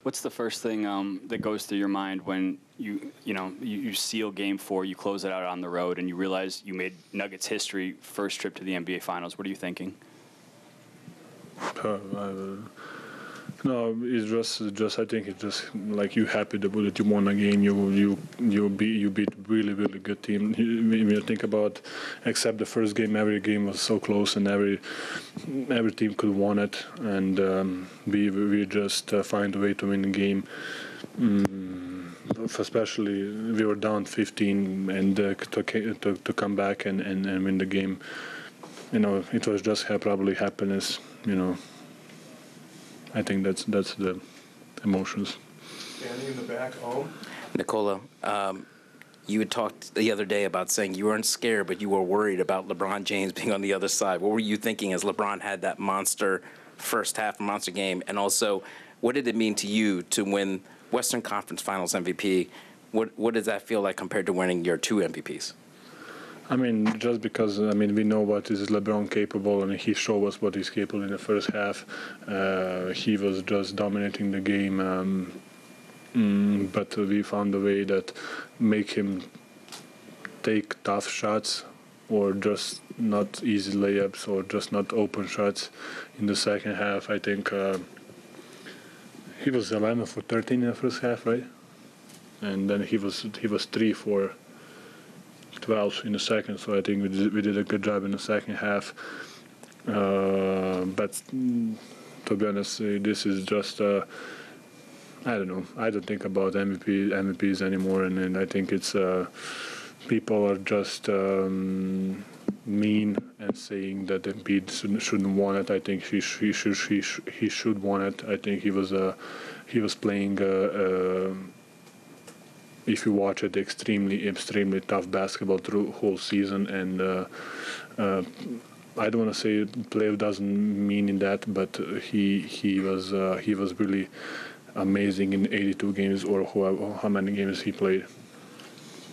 What's the first thing that goes through your mind when you seal Game 4, you close it out on the road, and you realize you made Nuggets history, first trip to the NBA Finals? What are you thinking? No, it's just. I think it's just like you happy that you won a game. You beat really good team. When you think about, except the first game, every game was so close, and every team could won it, and we just find a way to win the game. Especially we were down 15, and to come back and win the game. It was just probably happiness. I think that's the emotions. Standing in the back, Nikola, you had talked the other day about saying you weren't scared, but you were worried about LeBron James being on the other side. What were you thinking as LeBron had that monster first half, monster game? And also, what did it mean to you to win Western Conference Finals MVP? What does that feel like compared to winning your 2 MVPs? Just because, we know what is LeBron capable, and he showed us what he's capable in the first half. He was just dominating the game, but we found a way that make him take tough shots or just not easy layups or just not open shots in the second half. I think he was 11 for 13 in the first half, right? And then he was 3 for 12 in the second, so I think we did a good job in the second half. But to be honest, this is just I don't know. I don't think about MVPs anymore, and I think it's people are just mean and saying that Embiid shouldn't want it. I think he should want it. I think he was playing. If you watch it, extremely tough basketball through whole season, and I don't want to say playoff doesn't mean in that, but he was really amazing in 82 games or how many games he played.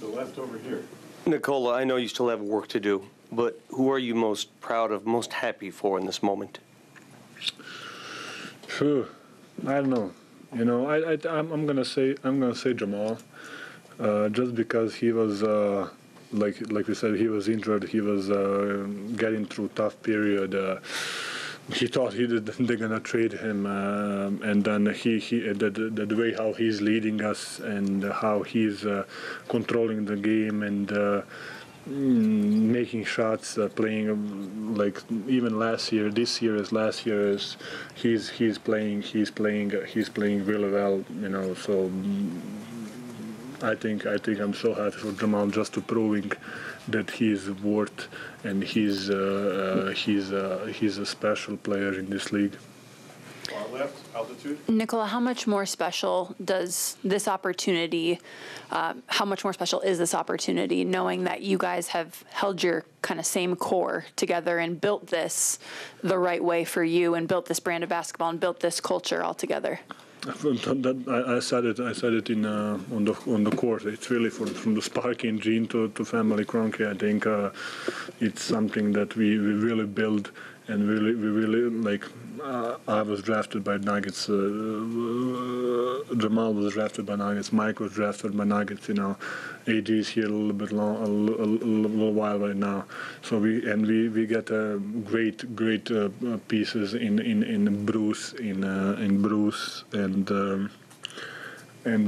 The left over here. Nikola, I know you still have work to do, but who are you most proud of, most happy for in this moment? I don't know. I'm gonna say Jamal. Just because he was, like we said, he was injured. He was getting through tough period. He thought they're gonna trade him, and then the way how he's leading us and how he's controlling the game and making shots, playing like even last year, this year as last year is he's playing really well. So. I think I'm so happy for Jamal just to proving that he's worth and he's a special player in this league. Far left, altitude. Nikola, how much more special does this opportunity, how much more special is this opportunity knowing that you guys have held your kind of same core together and built this the right way for you and built this brand of basketball and built this culture all together? I said it in on the court. It's really from the Sparky gene to family Kroenke. I think it's something that we really build and we really like. I was drafted by Nuggets. Jamal was drafted by Nuggets. Mike was drafted by Nuggets. AG is here a little bit long, a little while right now. So we get great pieces in Bruce, in Bruce and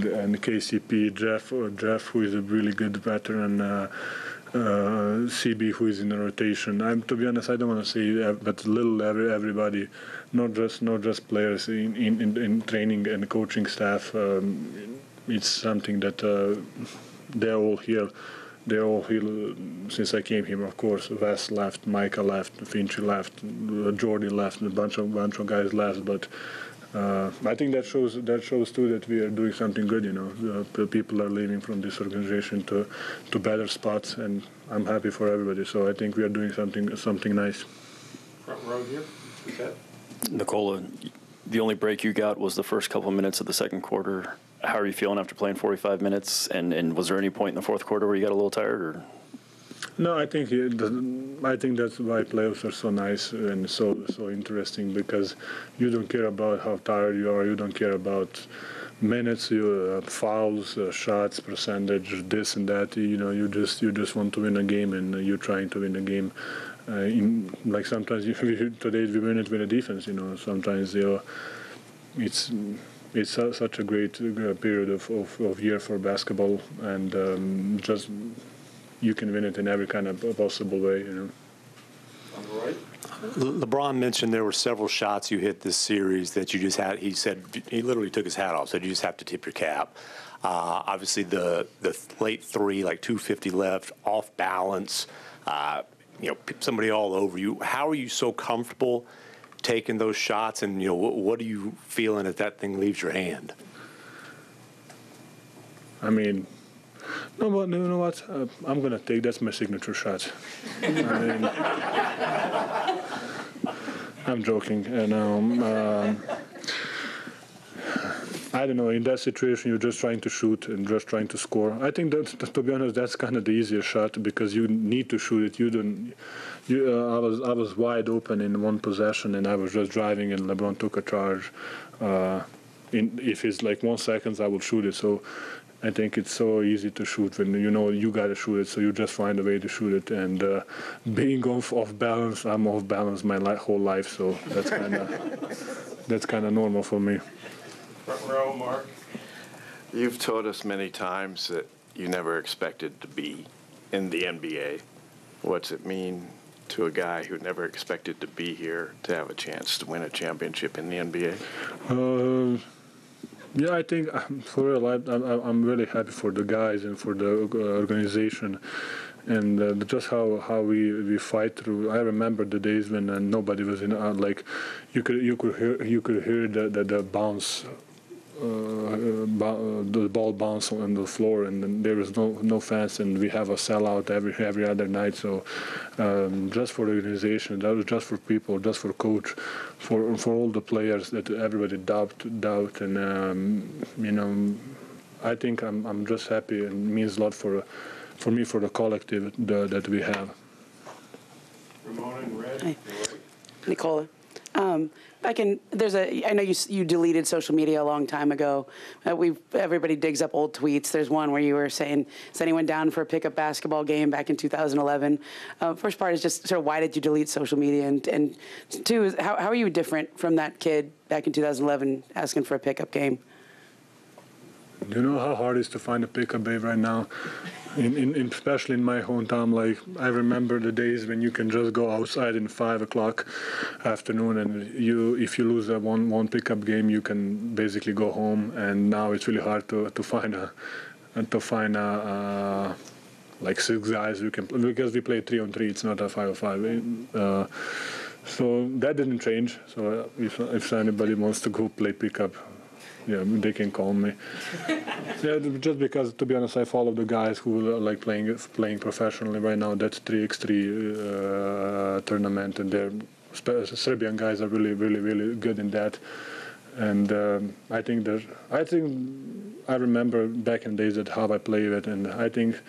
KCP, Jeff, who is a really good veteran. CB, who is in the rotation. To be honest, I don't want to say, but everybody, not just players in training and coaching staff. It's something that they're all here. They're all here since I came here. Of course, Wes left, Micah left, Finchy left, Jordy left, a bunch of guys left, but. I think that shows too that we are doing something good. People are leaving from this organization to better spots, and I'm happy for everybody. So I think we are doing something nice. Front row here. Nikola, the only break you got was the first couple of minutes of the second quarter. How are you feeling after playing 45 minutes? And was there any point in the fourth quarter where you got a little tired? Or? No, I think that's why playoffs are so nice and so interesting, because you don't care about how tired you are. You don't care about minutes, fouls, shots, percentage, this and that. You just want to win a game, and you're trying to win a game. Like sometimes today we win it with a defense. Sometimes it's such a great period of year for basketball, and just you can win it in every kind of possible way. On the right. LeBron mentioned there were several shots you hit this series that you just had. He said he literally took his hat off. Said you just have to tip your cap. Obviously, the late three, like 2:50 left, off balance. Somebody all over you. How are you so comfortable taking those shots? And what are you feeling if that thing leaves your hand? I mean, no, but you know what? I'm gonna take. That's my signature shot. I'm joking, and I don't know. In that situation, you're just trying to shoot and just trying to score. I think that, to be honest, that's kind of the easier shot, because you need to shoot it. You don't. I was wide open in one possession, and I was just driving, and LeBron took a charge. If it's like 1 second, I will shoot it. So I think it's so easy to shoot when you gotta shoot it. So you just find a way to shoot it. And being off balance, I'm off balance my whole life. So that's kind of normal for me. Front row, Mark. You've told us many times that you never expected to be in the NBA. What's it mean to a guy who never expected to be here to have a chance to win a championship in the NBA? Yeah, I think for real, I'm really happy for the guys and for the organization, and just how we fight through. I remember the days when nobody was in. Like you could hear the bounce. The ball bounce on the floor, and then there was no fans, and we have a sellout every other night. So just for the organization, that was just for people, just for coach, for all the players, that everybody doubt, and I think I'm just happy, and it means a lot for me, for the collective that we have. Ramona in red. Hi. Nikola. I know you deleted social media a long time ago. Everybody digs up old tweets. There's one where you were saying, is anyone down for a pickup basketball game back in 2011? First part is just sort of why did you delete social media? And two is how are you different from that kid back in 2011 asking for a pickup game? Do you know how hard it is to find a pickup babe right now? Especially in my hometown, like I remember the days when you can just go outside in 5 o'clock afternoon, and if you lose that one pickup game, you can basically go home. And now it's really hard to find like 6 guys who can, because we play 3-on-3. It's not a 5-on-5. So that didn't change. So if anybody wants to go play pickup, yeah, they can call me. Yeah, just because, to be honest, I follow the guys who are like playing professionally right now. That's 3x3 tournament, and they're Serbian guys are really, really, really good in that. And I think I remember back in the days that how I played it, and I think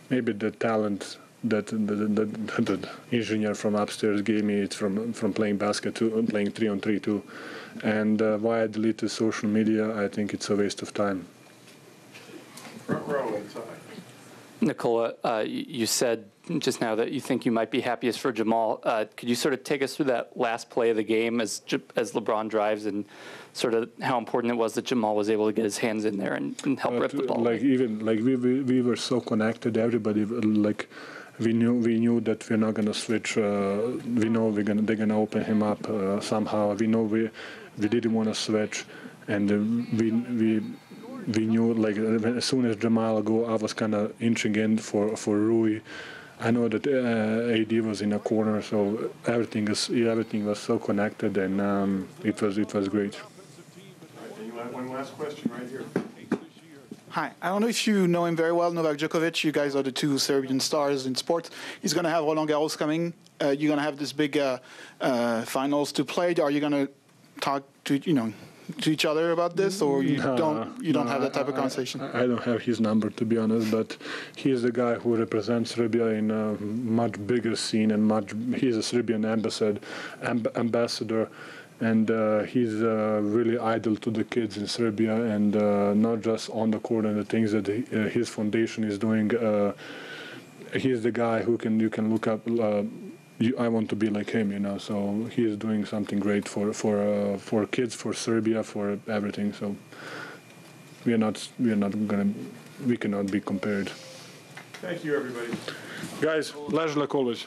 maybe the talent that the engineer from upstairs gave me, it's from playing basket to playing 3-on-3 too. And why I deleted social media, I think it's a waste of time. Front row inside. Nikola, you said just now that you think you might be happiest for Jamal. Could you sort of take us through that last play of the game as LeBron drives, and sort of how important it was that Jamal was able to get his hands in there and help rip the ball? We were so connected. Everybody we knew that we're not gonna switch. We know they're gonna open him up somehow. We know we didn't want to switch, and we knew, like, as soon as Jamal go, I was kind of inching in for Rui. I know that AD was in a corner, so everything was so connected, and it was great. One last question right here. Hi. I don't know if you know him very well, Novak Jokić. You guys are the two Serbian stars in sports. He's going to have Roland Garros coming. You're going to have this big finals to play. Are you going to talk to, to each other about this, or you don't have that type of conversation? I don't have his number, to be honest, but he's the guy who represents Serbia in a much bigger scene, and he's a Serbian ambassador, and he's really idol to the kids in Serbia, and not just on the court and the things that his foundation is doing. He's the guy who you can look up. I want to be like him, So he is doing something great for kids, for Serbia, for everything. So we cannot be compared. Thank you, everybody. Guys, Ležla Kolbež.